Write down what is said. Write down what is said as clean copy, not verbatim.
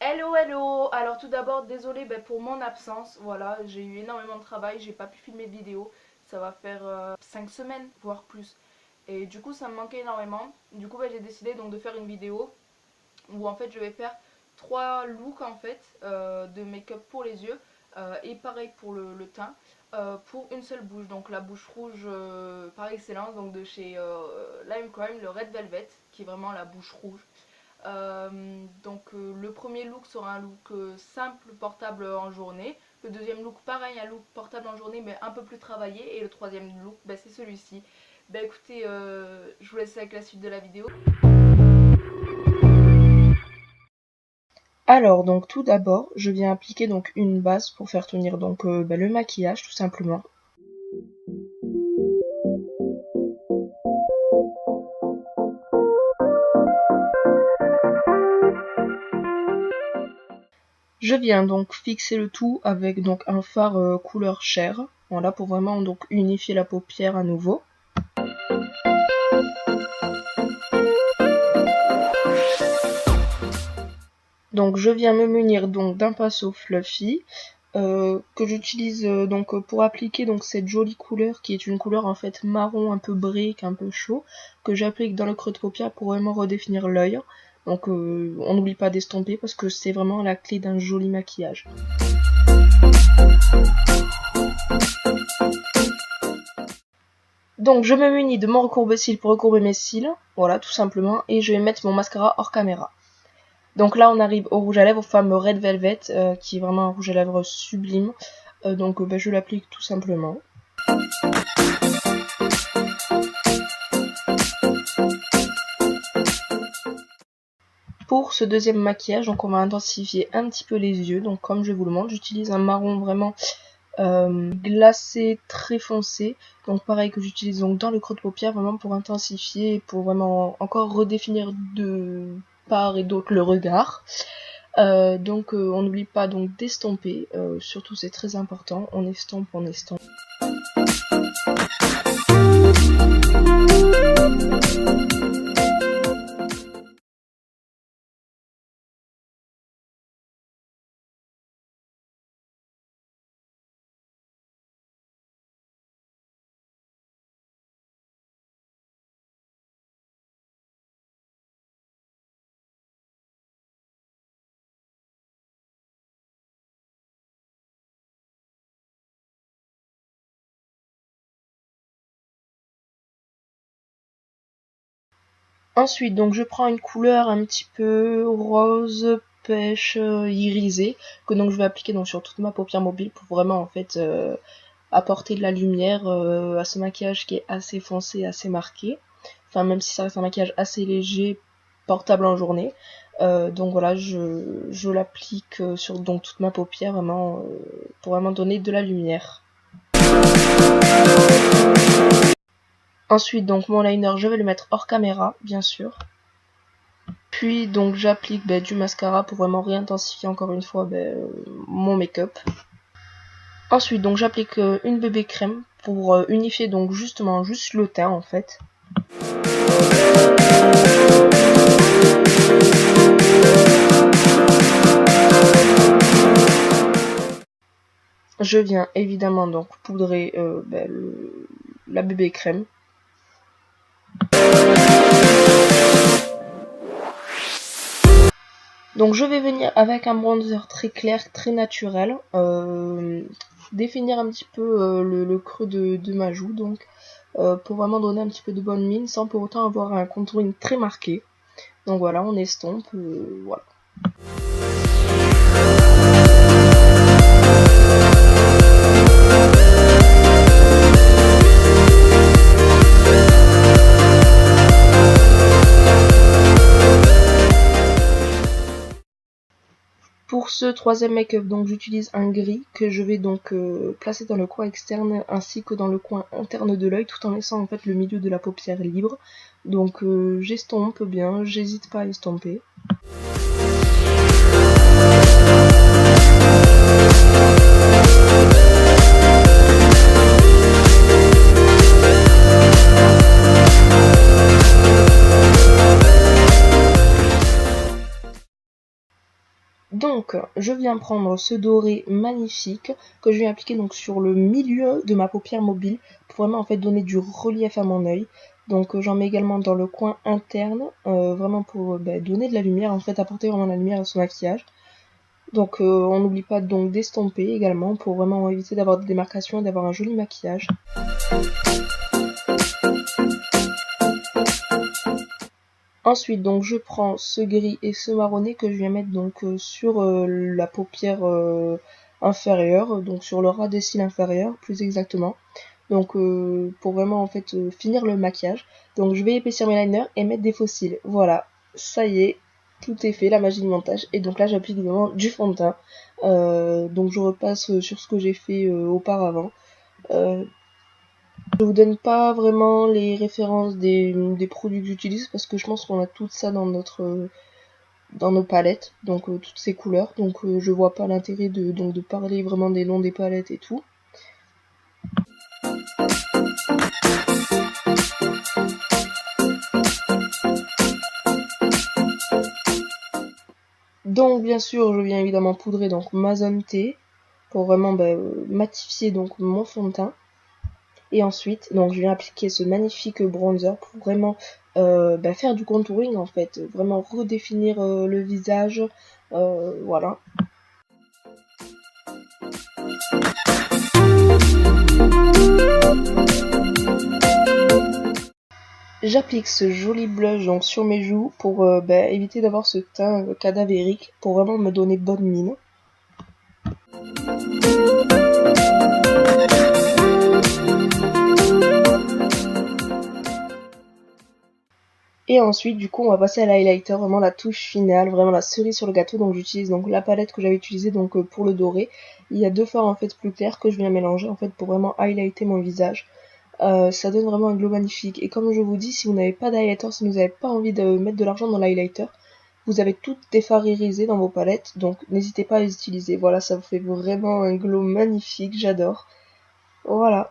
Hello hello. Alors tout d'abord désolé pour mon absence, voilà, j'ai eu énormément de travail, j'ai pas pu filmer de vidéo, ça va faire 5 semaines voire plus, et du coup ça me manquait énormément. Du coup j'ai décidé donc de faire une vidéo où en fait je vais faire 3 looks en fait de make-up pour les yeux, et pareil pour le teint, pour une seule bouche, donc la bouche rouge par excellence, donc de chez Lime Crime, le Red Velvet, qui est vraiment la bouche rouge. Le premier look sera un look simple, portable en journée. Le deuxième look pareil, un look portable en journée mais un peu plus travaillé. Et le troisième look c'est celui-ci. Écoutez, je vous laisse avec la suite de la vidéo. Alors donc tout d'abord je viens appliquer donc une base pour faire tenir donc le maquillage tout simplement. Je viens donc fixer le tout avec donc un fard couleur chair, voilà, pour vraiment donc unifier la paupière à nouveau. Donc je viens me munir donc d'un pinceau fluffy que j'utilise donc pour appliquer donc cette jolie couleur qui est une couleur en fait marron un peu brique, un peu chaud, que j'applique dans le creux de paupière pour vraiment redéfinir l'œil. Donc on n'oublie pas d'estomper parce que c'est vraiment la clé d'un joli maquillage. Donc je me munis de mon recourbe-cils pour recourber mes cils, voilà tout simplement, et je vais mettre mon mascara hors caméra. Donc là on arrive au rouge à lèvres, au fameux Red Velvet, qui est vraiment un rouge à lèvres sublime. Je l'applique tout simplement. Pour ce deuxième maquillage, donc on va intensifier un petit peu les yeux. Donc comme je vous le montre, j'utilise un marron vraiment glacé, très foncé. Donc pareil que j'utilise donc dans le creux de paupière, vraiment pour intensifier et pour vraiment encore redéfinir de part et d'autre le regard. On n'oublie pas donc d'estomper, surtout c'est très important, on estompe, on estompe. Ensuite, donc je prends une couleur un petit peu rose, pêche, irisée, que donc je vais appliquer donc sur toute ma paupière mobile pour vraiment en fait apporter de la lumière à ce maquillage qui est assez foncé, assez marqué. Enfin même si ça reste un maquillage assez léger, portable en journée. Donc voilà, je l'applique sur donc toute ma paupière vraiment pour vraiment donner de la lumière. Ensuite, donc mon liner, je vais le mettre hors caméra, bien sûr. Puis donc j'applique du mascara pour vraiment réintensifier encore une fois mon make-up. Ensuite donc j'applique une bébé crème pour unifier donc justement juste le teint en fait. Je viens évidemment donc poudrer la bébé crème. Donc je vais venir avec un bronzer très clair, très naturel, définir un petit peu le creux de ma joue, donc pour vraiment donner un petit peu de bonne mine sans pour autant avoir un contouring très marqué. Donc voilà, on estompe, voilà. Pour ce troisième make-up, donc j'utilise un gris que je vais donc placer dans le coin externe ainsi que dans le coin interne de l'œil, tout en laissant en fait le milieu de la paupière libre. Donc j'estompe bien, j'hésite pas à estomper. Donc, je viens prendre ce doré magnifique que je vais appliquer donc sur le milieu de ma paupière mobile pour vraiment en fait donner du relief à mon œil. Donc, j'en mets également dans le coin interne, vraiment pour donner de la lumière, en fait apporter vraiment de la lumière à ce maquillage. Donc, on n'oublie pas donc d'estomper également pour vraiment éviter d'avoir des démarcations et d'avoir un joli maquillage. Ensuite, donc je prends ce gris et ce marronné que je viens mettre donc sur la paupière inférieure, donc sur le ras des cils inférieur, plus exactement. Donc pour vraiment en fait finir le maquillage. Donc je vais épaissir mes liners et mettre des faux cils. Voilà, ça y est, tout est fait, la magie du montage. Et donc là j'applique vraiment du fond de teint. Donc je repasse sur ce que j'ai fait auparavant. Je vous donne pas vraiment les références des produits que j'utilise parce que je pense qu'on a tout ça dans nos palettes, donc toutes ces couleurs. Donc je vois pas l'intérêt de parler vraiment des noms des palettes et tout. Donc bien sûr je viens évidemment poudrer donc ma zone T pour vraiment matifier donc mon fond de teint. Et ensuite, donc je viens appliquer ce magnifique bronzer pour vraiment faire du contouring en fait, vraiment redéfinir le visage, voilà. J'applique ce joli blush donc sur mes joues pour éviter d'avoir ce teint cadavérique, pour vraiment me donner bonne mine. Et ensuite, du coup, on va passer à l'highlighter, vraiment la touche finale, vraiment la cerise sur le gâteau. Donc j'utilise donc la palette que j'avais utilisée donc pour le doré. Il y a deux fards en fait plus clairs que je viens mélanger en fait pour vraiment highlighter mon visage. Ça donne vraiment un glow magnifique. Et comme je vous dis, si vous n'avez pas d'highlighter, si vous n'avez pas envie de mettre de l'argent dans l'highlighter, vous avez toutes des fards irisés dans vos palettes, donc n'hésitez pas à les utiliser. Voilà, ça vous fait vraiment un glow magnifique, j'adore. Voilà.